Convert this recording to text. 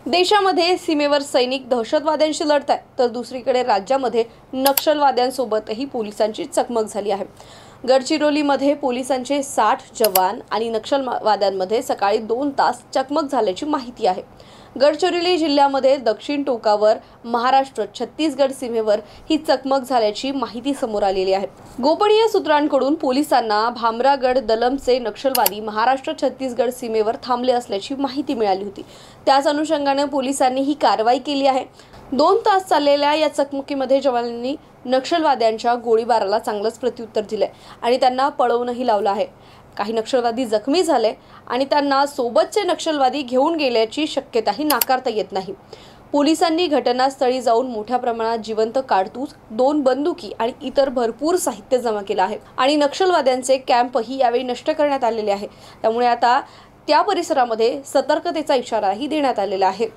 देशामध्ये सीमेवर सैनिक दहशतवाद्यांशी लढत आहेत, तर दुसरीकडे राज्यामध्ये नक्षलवाद्यांसोबतही पोलिसांची चकमक झाली आहे। गडचिरोलीमध्ये पोलिसांचे 60 जवान आणि नक्षलवाद्यांमध्ये सकाळी 2 तास चकमक झाल्याची माहिती आहे। गडचिरोली जिल्ह्यामध्ये दक्षिण टोकावर महाराष्ट्र छत्तीसगड सीमेवर ही चकमक झाल्याची माहिती समोर आलेली आहे। गोपनीय सूत्रांकडून पोलिसांना भामरागड दलमचे नक्षलवादी महाराष्ट्र छत्तीसगड सीमेवर थांबले असल्याची माहिती मिळाली होती। त्याच अनुषंगाने पोलिसांनी ही कारवाई केली आहे। 2 तास चाललेल्या या चकमकीमध्ये जवानांनी नक्षलवाद्यांच्या गोळीबाराला चांगलंच प्रत्युत्तर दिले आणि त्यांना पळवूनही लावलं आहे। काही नक्षलवादी जखमी झाले आणि त्यांना सोबतचे नक्षलवादी घेऊन गेल्याची शक्यताही नाकारता येत नाही। पोलिसांनी घटनास्थळी जाऊन मोठ्या प्रमाणात जिवंत कारतूस, 2 बंदुकी आणि इतर भरपूर साहित्य जमा केलं आहे आणि नक्षलवाद्यांचे कॅम्पही यावेळी नष्ट करण्यात आलेले आहे। त्यामुळे आता त्या परिसरामध्ये सतर्कतेचा इशाराही देण्यात आलेला आहे।